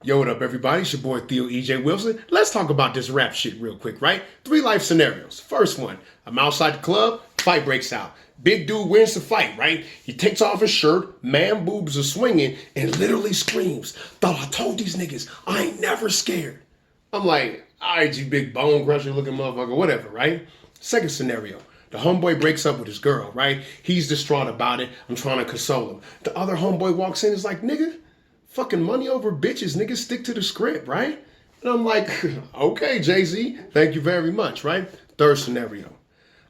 Yo, what up, everybody? It's your boy Theo EJ Wilson. Let's talk about this rap shit real quick, right? 3 life scenarios. First one, I'm outside the club, fight breaks out. Big dude wins the fight, right? He takes off his shirt, man boobs are swinging, and literally screams, "Thought I told these niggas, I ain't never scared." I'm like, all right, you big bone crusher looking motherfucker, whatever, right? Second scenario, the homeboy breaks up with his girl, right? He's distraught about it. I'm trying to console him. The other homeboy walks in and is like, nigga, fucking money over bitches, niggas stick to the script, right? And I'm like, okay, Jay-Z, thank you very much, right? Third scenario.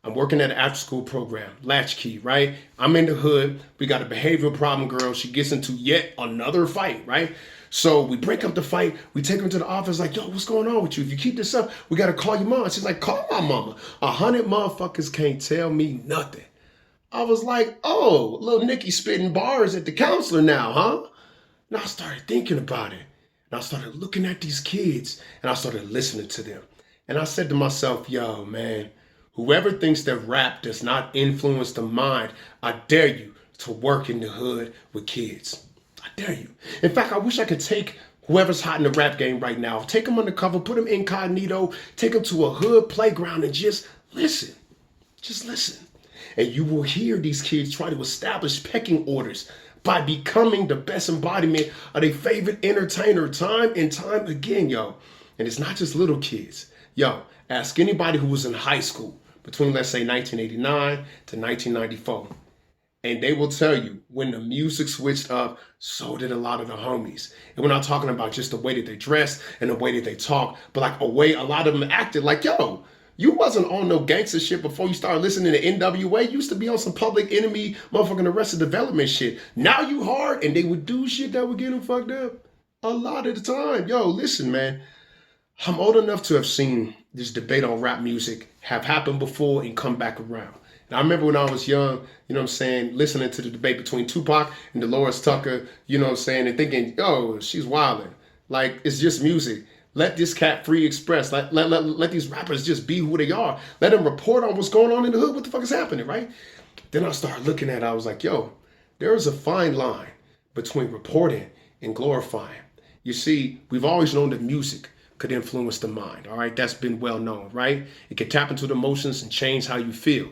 I'm working at an after school program, Latchkey, right? I'm in the hood. We got a behavioral problem girl. She gets into yet another fight, right? So we break up the fight. We take her to the office like, yo, what's going on with you? If you keep this up, we got to call your mom. She's like, call my mama. 100 motherfuckers can't tell me nothing. I was like, oh, little Nicky spitting bars at the counselor now, huh? And I started thinking about it. And I started looking at these kids and I started listening to them. And I said to myself, yo, man, whoever thinks that rap does not influence the mind, I dare you to work in the hood with kids. I dare you. In fact, I wish I could take whoever's hot in the rap game right now, take them undercover, put them incognito, take them to a hood playground and just listen. Just listen. And you will hear these kids try to establish pecking orders by becoming the best embodiment of their favorite entertainer time and time again, yo. And it's not just little kids. Yo, ask anybody who was in high school between, let's say, 1989 to 1994. And they will tell you when the music switched up, so did a lot of the homies. And we're not talking about just the way that they dress and the way that they talk, but like a way a lot of them acted like, yo, you wasn't on no gangster shit before you started listening to NWA. You used to be on some Public Enemy, motherfucking Arrested Development shit. Now you hard, and they would do shit that would get them fucked up a lot of the time. Yo, listen, man. I'm old enough to have seen this debate on rap music have happened before and come back around. And I remember when I was young, you know what I'm saying, listening to the debate between Tupac and Dolores Tucker, you know what I'm saying, and thinking, yo, she's wilding. Like, it's just music. Let this cat free express. Let these rappers just be who they are. Let them report on what's going on in the hood. What the fuck is happening, right? Then I started looking at it. I was like, yo, there is a fine line between reporting and glorifying. You see, we've always known that music could influence the mind, all right? That's been well known, right? It can tap into the emotions and change how you feel.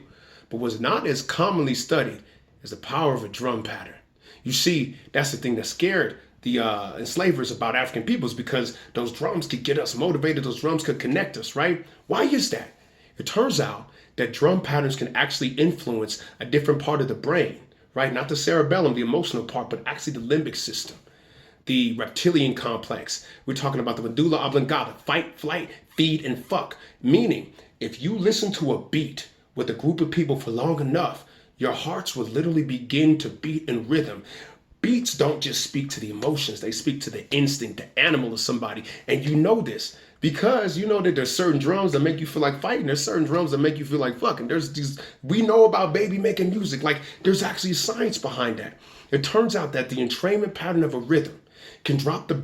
But what's not as commonly studied is the power of a drum pattern. You see, that's the thing that scared the enslavers about African peoples, because those drums could get us motivated. Those drums could connect us, right? Why is that? It turns out that drum patterns can actually influence a different part of the brain, right? Not the cerebellum, the emotional part, but actually the limbic system, the reptilian complex. We're talking about the medulla oblongata, fight, flight, feed, and fuck. Meaning, if you listen to a beat with a group of people for long enough, your hearts will literally begin to beat in rhythm. Beats don't just speak to the emotions, they speak to the instinct, the animal of somebody. And you know this because you know that there's certain drums that make you feel like fighting. There's certain drums that make you feel like fucking. There's these, we know about baby making music. Like, there's actually science behind that. It turns out that the entrainment pattern of a rhythm can drop the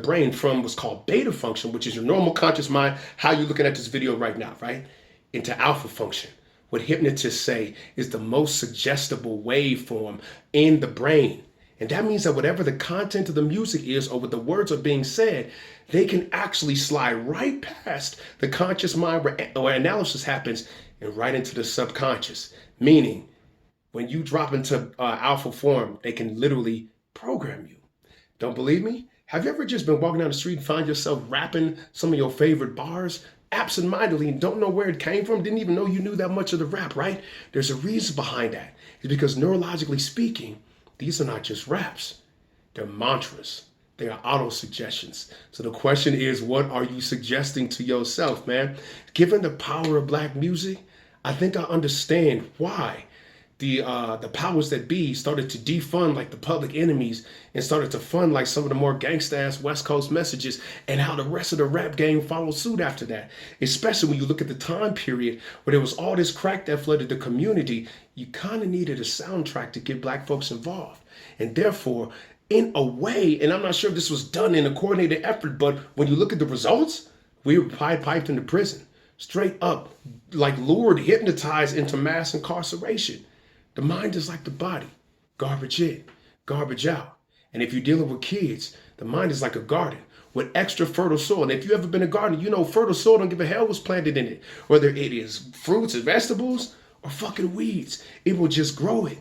brain from what's called beta function, which is your normal conscious mind, how you're looking at this video right now, right? Into alpha function. What hypnotists say is the most suggestible waveform in the brain. And that means that whatever the content of the music is or what the words are being said, they can actually slide right past the conscious mind where analysis happens and right into the subconscious. Meaning, when you drop into alpha form, they can literally program you. Don't believe me? Have you ever just been walking down the street and find yourself rapping some of your favorite bars absentmindedly and don't know where it came from? Didn't even know you knew that much of the rap, right? There's a reason behind that. It's because neurologically speaking, these are not just raps. They're mantras. They are auto-suggestions. So the question is, what are you suggesting to yourself, man? Given the power of black music, I think I understand why the powers that be started to defund like the Public Enemies and started to fund like some of the more gangsta-ass West Coast messages, and how the rest of the rap game followed suit after that. Especially when you look at the time period where there was all this crack that flooded the community, you kind of needed a soundtrack to get black folks involved. And therefore, in a way, and I'm not sure if this was done in a coordinated effort, but when you look at the results, we were piped into prison. Straight up, like lured, hypnotized into mass incarceration. The mind is like the body, garbage in, garbage out. And if you're dealing with kids, the mind is like a garden with extra fertile soil. And if you ever been a gardener, you know fertile soil don't give a hell what's planted in it. Whether it is fruits and vegetables or fucking weeds, it will just grow it.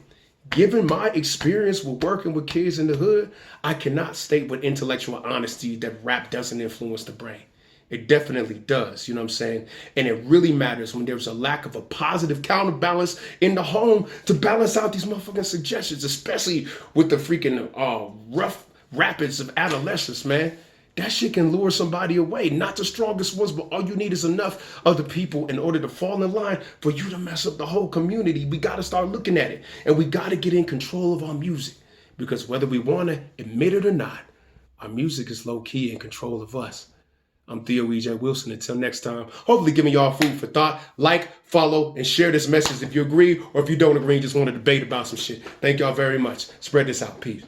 Given my experience with working with kids in the hood, I cannot state with intellectual honesty that rap doesn't influence the brain. It definitely does, you know what I'm saying? And it really matters when there's a lack of a positive counterbalance in the home to balance out these motherfucking suggestions, especially with the freaking rough rapids of adolescence, man. That shit can lure somebody away. Not the strongest ones, but all you need is enough other people in order to fall in line for you to mess up the whole community. We got to start looking at it. And we got to get in control of our music. Because whether we want to admit it or not, our music is low-key in control of us. I'm Theo EJ Wilson. Until next time, hopefully giving y'all food for thought. Like, follow, and share this message if you agree, or if you don't agree, just want to debate about some shit. Thank y'all very much. Spread this out. Peace.